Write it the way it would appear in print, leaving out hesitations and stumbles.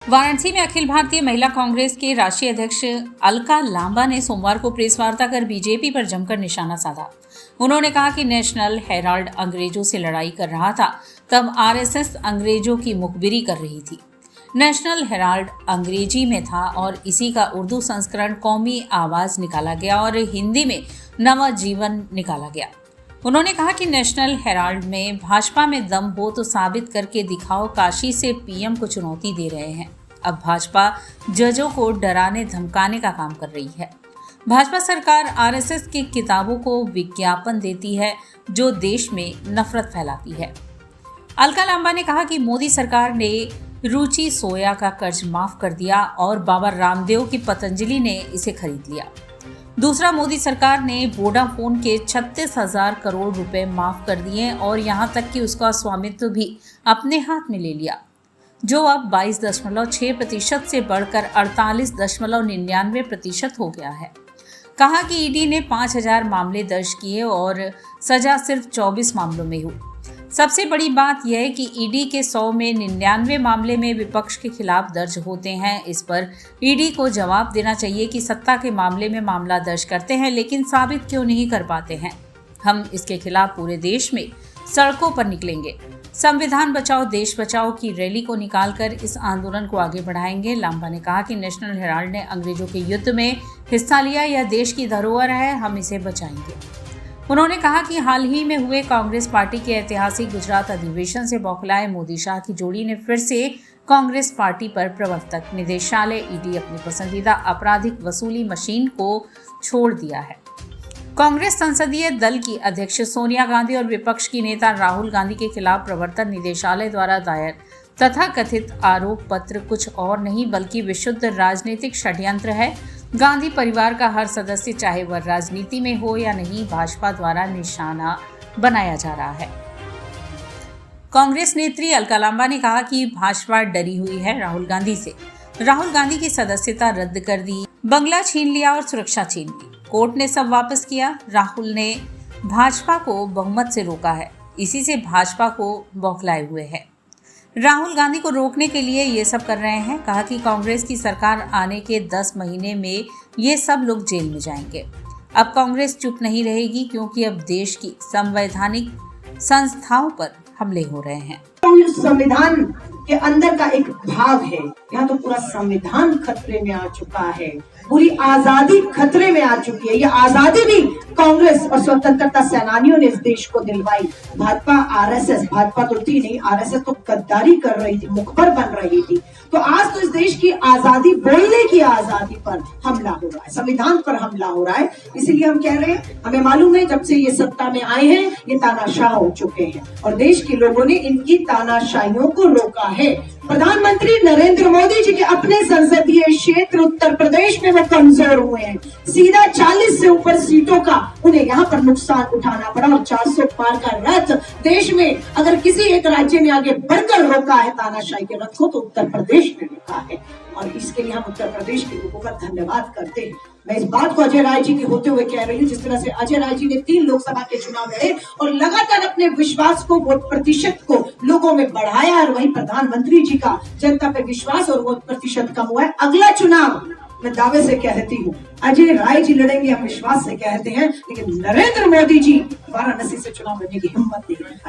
वाराणसी में अखिल भारतीय महिला कांग्रेस के राष्ट्रीय अध्यक्ष अलका लांबा ने सोमवार को प्रेस वार्ता कर बीजेपी पर जमकर निशाना साधा। उन्होंने कहा कि नेशनल हेराल्ड अंग्रेजों से लड़ाई कर रहा था, तब आरएसएस अंग्रेजों की मुखबिरी कर रही थी। नेशनल हेराल्ड अंग्रेजी में था और इसी का उर्दू संस्करण कौमी आवाज निकाला गया और हिंदी में नवा जीवन निकाला गया। उन्होंने कहा कि नेशनल हेराल्ड में भाजपा में दम हो तो साबित करके दिखाओ। काशी से पीएम को चुनौती दे रहे हैं। अब भाजपा जजों को डराने धमकाने का काम कर रही है। भाजपा सरकार आरएसएस की किताबों को विज्ञापन देती है जो देश में नफरत फैलाती है। अलका लांबा ने कहा कि मोदी सरकार ने रुचि सोया का कर्ज माफ कर दिया और बाबा रामदेव की पतंजलि ने इसे खरीद लिया। दूसरा, मोदी सरकार ने वोडाफोन के 36,000 करोड़ रुपए माफ कर दिए और यहां तक कि उसका स्वामित्व भी अपने हाथ में ले लिया, जो अब 22.6% से बढ़कर 48.99% हो गया है। कहा कि ईडी ने 5,000 मामले दर्ज किए और सजा सिर्फ 24 मामलों में हुई। सबसे बड़ी बात यह है कि ईडी के 100 में 99 मामले में विपक्ष के खिलाफ दर्ज होते हैं। इस पर ईडी को जवाब देना चाहिए कि सत्ता के मामले में मामला दर्ज करते हैं लेकिन साबित क्यों नहीं कर पाते हैं। हम इसके खिलाफ पूरे देश में सड़कों पर निकलेंगे। संविधान बचाओ देश बचाओ की रैली को निकालकर इस आंदोलन को आगे बढ़ाएंगे। लांबा ने कहा कि नेशनल हेराल्ड ने अंग्रेजों के युद्ध में हिस्सा लिया। यह देश की धरोहर है, हम इसे बचाएंगे। उन्होंने कहा कि हाल ही में हुए कांग्रेस पार्टी के ऐतिहासिक गुजरात अधिवेशन से बौखलाए मोदी शाह की जोड़ी ने फिर से कांग्रेस पार्टी पर प्रवर्तक निदेशालय ईडी अपनी पसंदीदा आपराधिक वसूली मशीन को छोड़ दिया है। कांग्रेस संसदीय दल की अध्यक्ष सोनिया गांधी और विपक्ष की नेता राहुल गांधी के खिलाफ प्रवर्तन निदेशालय द्वारा दायर तथा कथित आरोप पत्र कुछ और नहीं बल्कि विशुद्ध राजनीतिक षड्यंत्र है। गांधी परिवार का हर सदस्य, चाहे वह राजनीति में हो या नहीं, भाजपा द्वारा निशाना बनाया जा रहा है। कांग्रेस नेत्री अलका लांबा ने कहा कि भाजपा डरी हुई है राहुल गांधी से। राहुल गांधी की सदस्यता रद्द कर दी, बंगला छीन लिया और सुरक्षा छीन ली। कोर्ट ने सब वापस किया। राहुल ने भाजपा को बहुमत से रोका है, इसी से भाजपा को बौखलाए हुए है। राहुल गांधी को रोकने के लिए ये सब कर रहे हैं। कहा कि कांग्रेस की सरकार आने के 10 महीने में ये सब लोग जेल में जाएंगे। अब कांग्रेस चुप नहीं रहेगी क्योंकि अब देश की संवैधानिक संस्थाओं पर हमले हो रहे हैं। संविधान के अंदर का एक भाग है, यहाँ तो पूरा संविधान खतरे में आ चुका है, पूरी आजादी खतरे में आ चुकी है। ये आजादी भी कांग्रेस और स्वतंत्रता सेनानियों ने इस देश को दिलवाई। भाजपा आरएसएस, भाजपा तो थी नहीं, आरएसएस तो गद्दारी कर रही थी, मुखबर बन रही थी। तो आज तो इस देश की आजादी, बोलने की आजादी पर हमला हो रहा है, संविधान पर हमला हो रहा है। इसीलिए हम कह रहे हैं, हमें मालूम है जब से ये सत्ता में आए हैं ये तानाशाह हो चुके हैं और देश के लोगों ने इनकी तानाशाहियों को रोका है। प्रधानमंत्री नरेंद्र मोदी जी के अपने संसदीय क्षेत्र उत्तर प्रदेश में वो कमजोर हुए हैं। सीधा 40 से ऊपर सीटों का उन्हें यहाँ पर नुकसान उठाना पड़ा और 400 पार का रथ देश में अगर किसी एक राज्य ने आगे बढ़कर रोका है तानाशाही के रथ को तो उत्तर प्रदेश ने रोका है और इसके लिए हम उत्तर प्रदेश के लोगों का धन्यवाद करते हैं। मैं इस बात को अजय राय जी के होते हुए कह रही हूँ, जिस तरह से अजय राय जी ने 3 लोकसभा के चुनाव लड़े और लगातार अपने विश्वास को, वोट प्रतिशत को लोगों में बढ़ाया और वही प्रधानमंत्री जी का जनता पे विश्वास और वोट प्रतिशत कम हुआ है। अगला चुनाव मैं दावे से कहती हूँ अजय राय जी लड़ेंगे, हम विश्वास से कहते हैं, लेकिन नरेंद्र मोदी जी वाराणसी से चुनाव लड़ने की हिम्मत नहीं है।